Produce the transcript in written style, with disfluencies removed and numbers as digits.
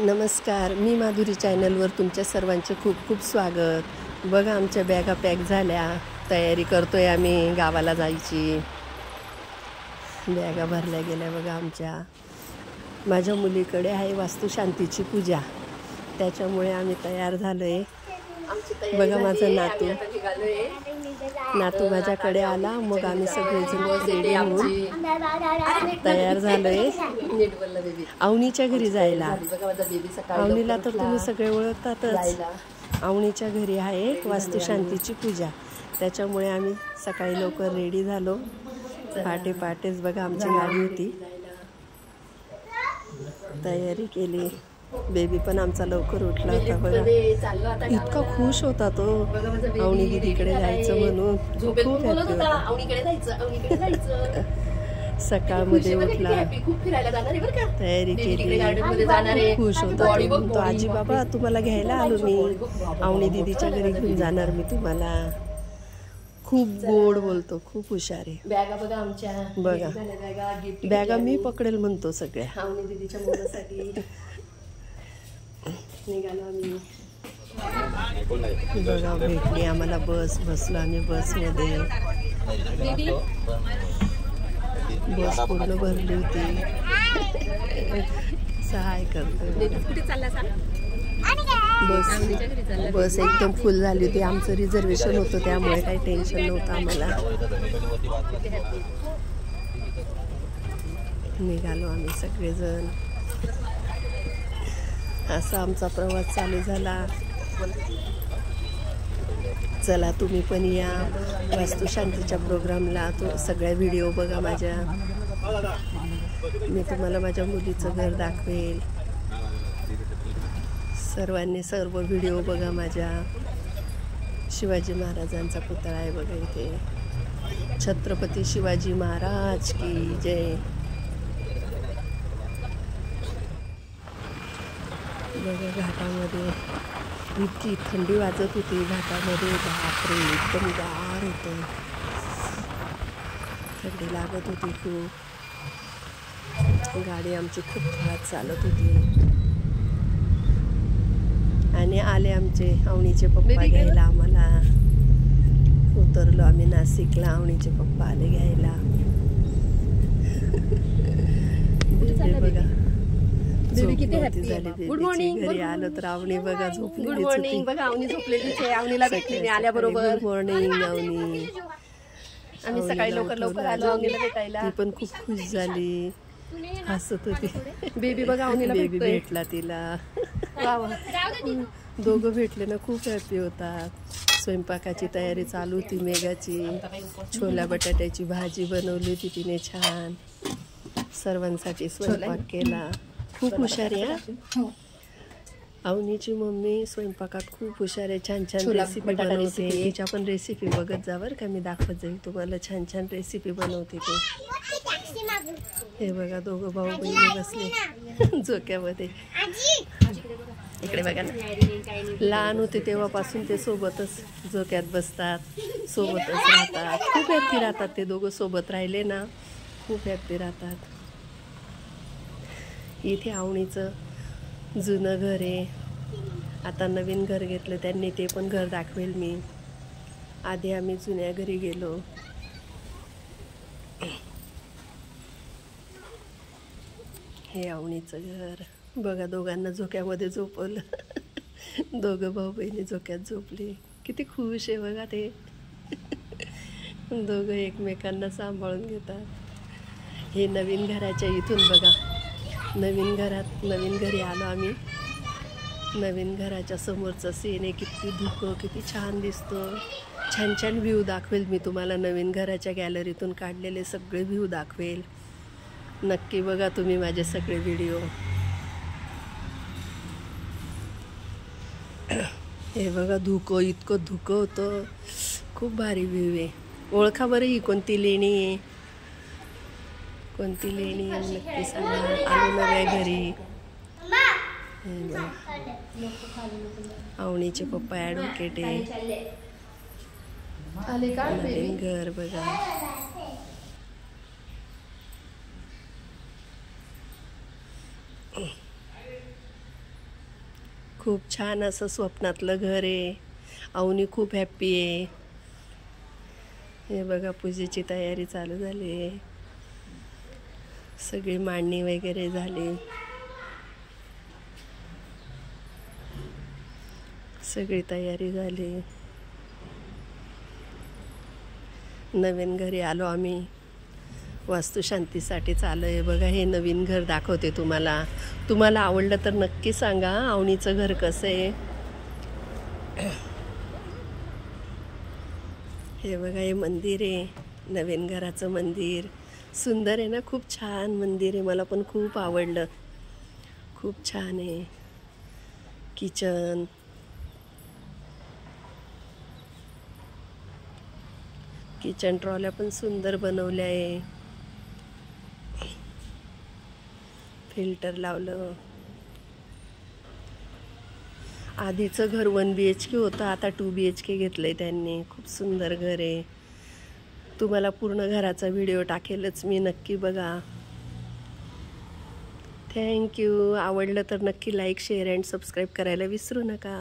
नमस्कार, मी माधुरी चॅनलवर तुमच्या सर्वांचे खूप खूप स्वागत। बघा आमच्या बॅगा पॅक झाल्या, तयारी करतोय आम्ही गावाला जायची। बॅगा भरल्या गेल्या बघा आमच्या। माझ्या मुलीकडे आहे वास्तुशांतीची पूजा, त्याच्यामुळे आम्ही तयार झालोय। बघा माझा नातू माझ्याकडे आला, मग आम्ही सगळेजण रेडी होऊन तयार झालोय अवनीच्या घरी जायला। अवनीला तर तुम्ही सगळे ओळखतातच, अवनीच्या घरी आहे वास्तुशांतीची पूजा, त्याच्यामुळे आम्ही सकाळी लवकर रेडी झालो। पहाटेच बघा आमची गाडी होती, तयारी केली। बेबी पण आमचा लवकर उठला होता बघा, इतका खुश होता तो अवनी दीदीकडे जायचं म्हणून, खूप हॅपी होता। सकाळमध्ये उठला, तयारी केली, खुश होता तो। आजी बाबा तुम्हाला घ्यायला आलो मी, अवनी दीदीच्या घरी घेऊन जाणार मी तुम्हाला। खूप गोड बोलतो, खूप हुशार आहे। बॅगा बघा आमच्या, बघा बॅगा मी पकडेल म्हणतो सगळ्या। अवनी दीदीच्या मुलासाठी निघालो आम्ही। बघा भेटली आम्हाला बस, बसलो आम्ही बसमध्ये। बस पूर्ण भरली होती, सहाय करतो। बस एकदम फुल झाली होती, आमचं रिझर्वेशन होतं त्यामुळे काही टेन्शन नव्हतं आम्हाला। निघालो आम्ही सगळेजण, असा आमचा प्रवास चालू झाला। चला तुम्ही पण या वास्तुशांतीच्या प्रोग्रामला, तो सगळ्या व्हिडिओ बघा माझ्या। मी तुम्हाला माझ्या मुलीचं घर दाखवेल, सर्वांनी सर्व व्हिडिओ बघा माझ्या। शिवाजी महाराजांचा पुतळा आहे बघा इथे, छत्रपती शिवाजी महाराज की जय। बघा घाटामध्ये इतकी थंडी वाजत होती घाटामध्ये, बापरे एकदम गार होतं, थंडी लागत होती खूप। गाडी आमची खूप फास्ट चालत होती, आणि आले आमचे अवनीचे पप्पा घ्यायला आम्हाला। उतरलो आम्ही नाशिकला, अवनीचे पप्पा आले घ्यायला। बघा किती हॅपी झाली, गुड मॉर्निंग। घरी आलो तर अवनी बघा झोपली, गुड मॉर्निंग बघा अवनी झोपलेली आहे। अवनीला भेटली आल्याबरोबर, गुड मॉर्निंग अवनी। आम्ही सकाळी लवकर आलो अवनीला भेटायला, ती पण खूप खुश झाली, हसत होती। बेबी बघा अवनीला भेटला तिला, दोघं भेटले ना खूप हॅपी होतात। स्वयंपाकाची तयारी चालू होती मेघाची, छोल्या बटाट्याची भाजी बनवली होती तिने छान, सर्वांसाठी स्वयंपाक केला। खूप हुशार आहे अवनीची मम्मी, स्वयंपाकात खूप हुशार आहे, छान छान रेसिपी बनवते। तिच्या पण रेसिपी बघत जा बरं का, मी दाखवत जाईल तुम्हाला, छान छान रेसिपी बनवते ती। हे बघा दोघं भाऊ बहिणी बसले झोक्यामध्ये, इकडे बघा ना। लहान होते तेव्हापासून ते सोबतच झोक्यात बसतात, सोबतच राहतात, खूप हॅपी राहतात ते दोघं। सोबत राहिले ना खूप हॅपी राहतात। इथे अवनीचं जुनं घर आहे, आता नवीन घर घेतलं त्यांनी, ते पण घर दाखवेल मी। आधी आम्ही जुन्या घरी गेलो। हे अवनीचं घर बघा, दोघांना झोक्यामध्ये झोपवलं। दोघं भाऊ बहिणी झोक्यात झोपले, किती खुश आहे बघा ते। दोघं एकमेकांना सांभाळून घेतात। हे नवीन घराच्या इथून बघा, नवीन घरी आलो आम्ही। नवीन घराच्या समोरचं सीन आहे, किती धुकं, किती छान दिसतं। छान छान व्ह्यू दाखवेल मी तुम्हाला, नवीन घराच्या गॅलरीतून काढलेले सगळे व्ह्यू दाखवेल, नक्की बघा तुम्ही माझे सगळे व्हिडिओ। हे बघा धुकं, इतकं धुकं होतं, खूप भारी व्ह्यू आहे। ओळखा बरं ही कोणती लेणी आहे, कोणती लेणी आहे नक्की सांगा। आलो नव्या घरी, अवनीचे पप्पा ॲडव्होकेट आहे। नवीन घर बघा, खूप छान असं स्वप्नातलं घर आहे. अवनी खूप हॅप्पी आहे. हे बघा पूजेची तयारी चालू झाली आहे. सगळी मांडणी वगैरे झाली. सगळी तयारी झाली. नवीन घरी आलो आम्ही. वास्तुशांतीसाठी चालू आहे. बघा हे नवीन घर दाखवते तुम्हाला. तुम्हाला आवडलं तर नक्की सांगा अवनीचं घर कसं आहे. हे बघा हे मंदिर आहे. नवीन घराचं मंदिर सुंदर आहे ना. खूप छान मंदिर आहे. मला पण खूप आवडलं. खूप छान आहे. किचन, किचन ट्रॉल्या पण सुंदर बनवल्या आहे. फिल्टर लावलं. आधीचं घर 1 BHK होतं, आता 2 BHK घेतलंय त्यांनी. खूप सुंदर घर आहे. तुम्हाला पूर्ण घराचा व्हिडिओ टाकेलच मी, नक्की बघा. थँक्यू. आवडलं तर नक्की लाईक, शेअर अँड सबस्क्राईब करायला विसरू नका.